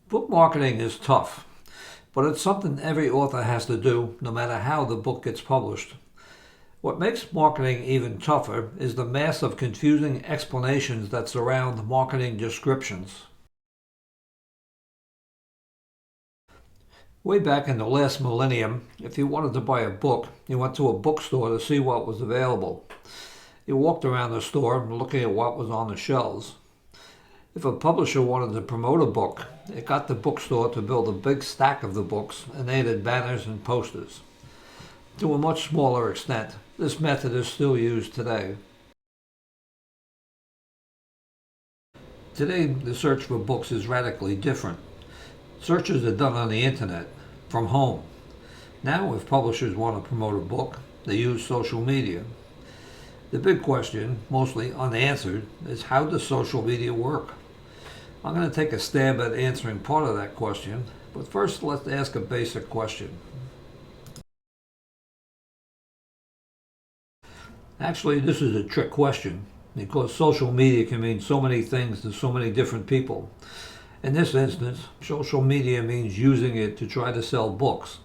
Book marketing is tough, but it's something every author has to do no matter how the book gets published. What makes marketing even tougher is the mass of confusing explanations that surround marketing descriptions. Way back in the last millennium, if you wanted to buy a book, you went to a bookstore to see what was available. You walked around the store looking at what was on the shelves. If a publisher wanted to promote a book, it got the bookstore to build a big stack of the books and added banners and posters. To a much smaller extent, this method is still used today. Today, the search for books is radically different. Searches are done on the internet, from home. Now, if publishers want to promote a book, they use social media. The big question, mostly unanswered, is how does social media work? I'm going to take a stab at answering part of that question, but first let's ask a basic question. Actually, this is a trick question because social media can mean so many things to so many different people. In this instance, social media means using it to try to sell books.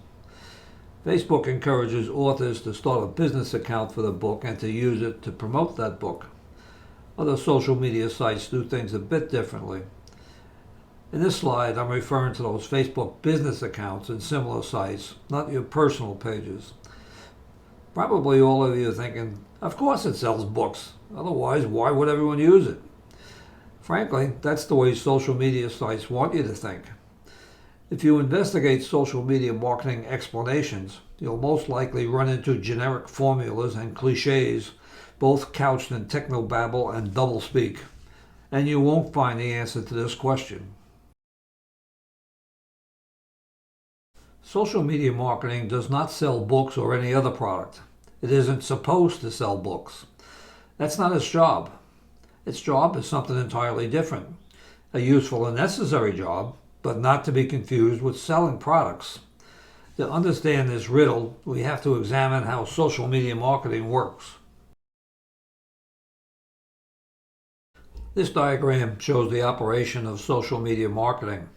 Facebook encourages authors to start a business account for the book and to use it to promote that book. Other social media sites do things a bit differently. In this slide, I'm referring to those Facebook business accounts and similar sites, not your personal pages. Probably all of you are thinking, of course it sells books. Otherwise, why would everyone use it? Frankly, that's the way social media sites want you to think. If you investigate social media marketing explanations, you'll most likely run into generic formulas and cliches, both couched in technobabble and doublespeak, and you won't find the answer to this question. Social media marketing does not sell books or any other product. It isn't supposed to sell books. That's not its job. Its job is something entirely different. A useful and necessary job, but not to be confused with selling products. To understand this riddle, we have to examine how social media marketing works. This diagram shows the operation of social media marketing.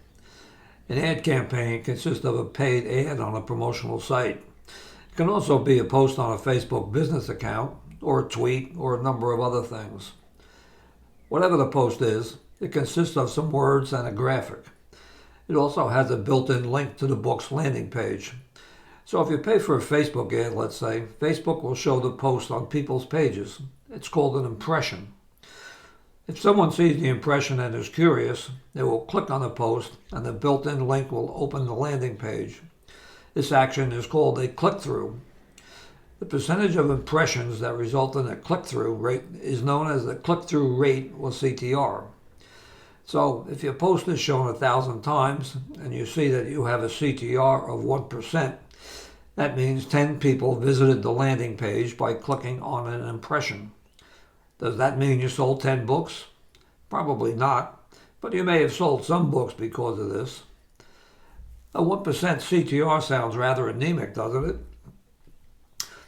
An ad campaign consists of a paid ad on a promotional site. It can also be a post on a Facebook business account, or a tweet, or a number of other things. Whatever the post is, it consists of some words and a graphic. It also has a built-in link to the book's landing page. So if you pay for a Facebook ad, let's say, Facebook will show the post on people's pages. It's called an impression. If someone sees the impression and is curious, they will click on the post and the built-in link will open the landing page. This action is called a click-through. The percentage of impressions that result in a click-through rate is known as the click-through rate, or CTR. So if your post is shown 1,000 times and you see that you have a CTR of 1%, that means 10 people visited the landing page by clicking on an impression. Does that mean you sold 10 books? Probably not, but you may have sold some books because of this. A 1% CTR sounds rather anemic, doesn't it?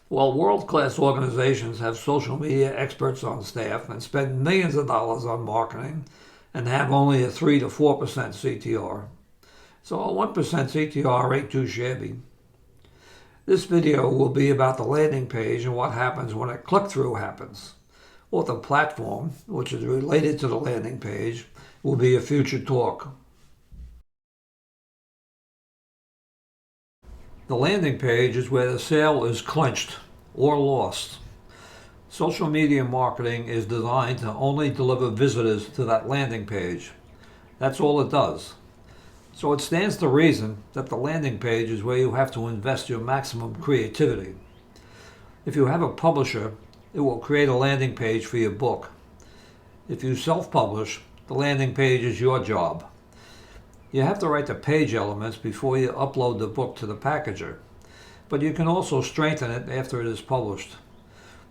Well, world-class organizations have social media experts on staff and spend millions of dollars on marketing and have only a 3 to 4% CTR. So a 1% CTR ain't too shabby. This video will be about the landing page and what happens when a click-through happens. Author Platform, which is related to the landing page, will be a future talk. The landing page is where the sale is clinched or lost. Social media marketing is designed to only deliver visitors to that landing page. That's all it does. So it stands to reason that the landing page is where you have to invest your maximum creativity. If you have a publisher, it will create a landing page for your book. If you self-publish, the landing page is your job. You have to write the page elements before you upload the book to the packager, but you can also strengthen it after it is published.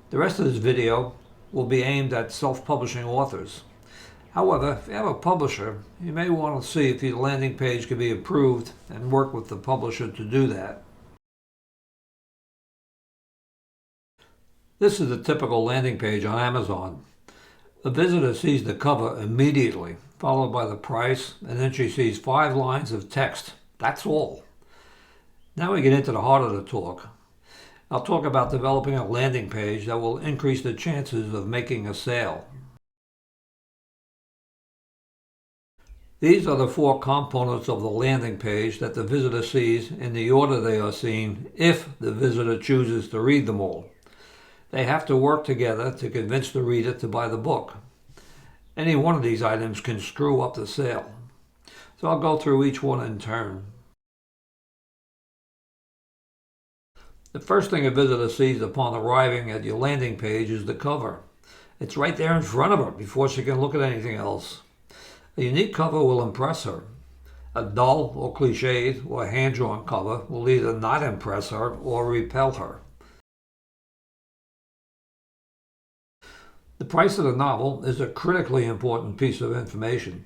The rest of this video will be aimed at self-publishing authors. However, if you have a publisher, you may want to see if your landing page can be improved and work with the publisher to do that. This is a typical landing page on Amazon. A visitor sees the cover immediately followed by the price, and then she sees 5 lines of text. That's all. Now we get into the heart of the talk. I'll talk about developing a landing page that will increase the chances of making a sale. These are the 4 components of the landing page that the visitor sees in the order they are seen if the visitor chooses to read them all. They have to work together to convince the reader to buy the book. Any one of these items can screw up the sale. So I'll go through each one in turn. The first thing a visitor sees upon arriving at your landing page is the cover. It's right there in front of her before she can look at anything else. A unique cover will impress her. A dull or cliched or hand-drawn cover will either not impress her or repel her. The price of the novel is a critically important piece of information.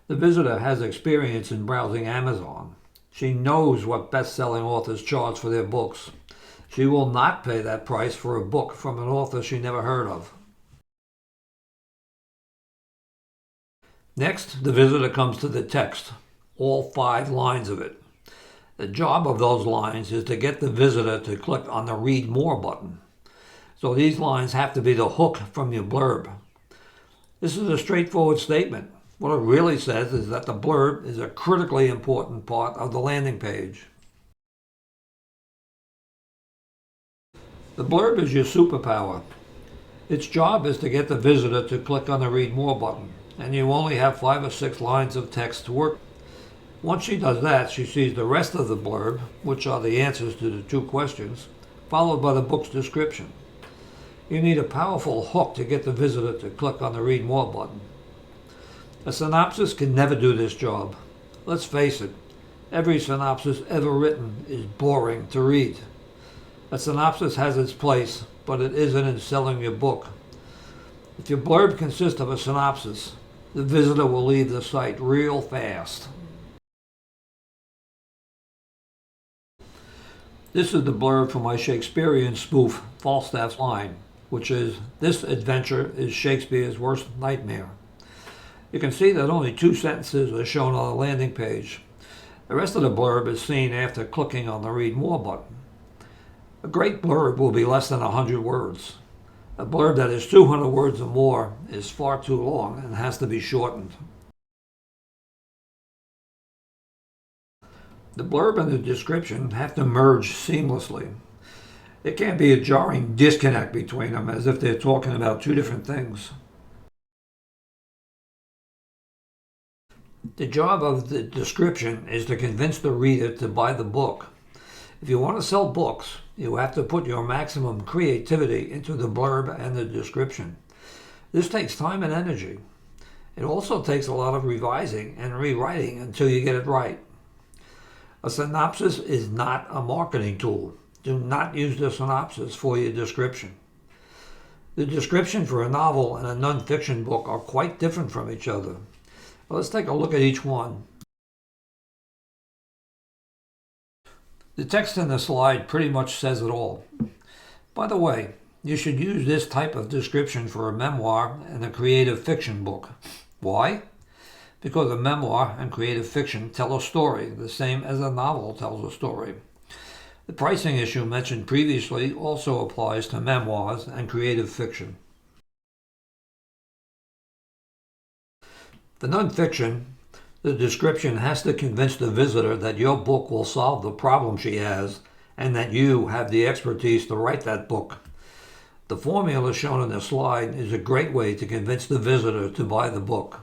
The visitor has experience in browsing Amazon. She knows what best-selling authors charge for their books. She will not pay that price for a book from an author she never heard of. Next, the visitor comes to the text, all 5 lines of it. The job of those lines is to get the visitor to click on the Read More button. So these lines have to be the hook from your blurb. This is a straightforward statement. What it really says is that the blurb is a critically important part of the landing page. The blurb is your superpower. Its job is to get the visitor to click on the Read More button, and you only have 5 or 6 lines of text to work. Once she does that, she sees the rest of the blurb, which are the answers to the 2 questions, followed by the book's description. You need a powerful hook to get the visitor to click on the Read More button. A synopsis can never do this job. Let's face it, every synopsis ever written is boring to read. A synopsis has its place, but it isn't in selling your book. If your blurb consists of a synopsis, the visitor will leave the site real fast. This is the blurb for my Shakespearean spoof, Falstaff's Line, which is, "This adventure is Shakespeare's worst nightmare." You can see that only 2 sentences are shown on the landing page. The rest of the blurb is seen after clicking on the Read More button. A great blurb will be less than 100 words. A blurb that is 200 words or more is far too long and has to be shortened. The blurb and the description have to merge seamlessly. It can't be a jarring disconnect between them, as if they're talking about 2 different things. The job of the description is to convince the reader to buy the book. If you want to sell books, you have to put your maximum creativity into the blurb and the description. This takes time and energy. It also takes a lot of revising and rewriting until you get it right. A synopsis is not a marketing tool. Do not use the synopsis for your description. The description for a novel and a nonfiction book are quite different from each other. Let's take a look at each one. The text in the slide pretty much says it all. By the way, you should use this type of description for a memoir and a creative fiction book. Why? Because a memoir and creative fiction tell a story, the same as a novel tells a story. The pricing issue mentioned previously also applies to memoirs and creative fiction. For nonfiction, the description has to convince the visitor that your book will solve the problem she has and that you have the expertise to write that book. The formula shown in the slide is a great way to convince the visitor to buy the book.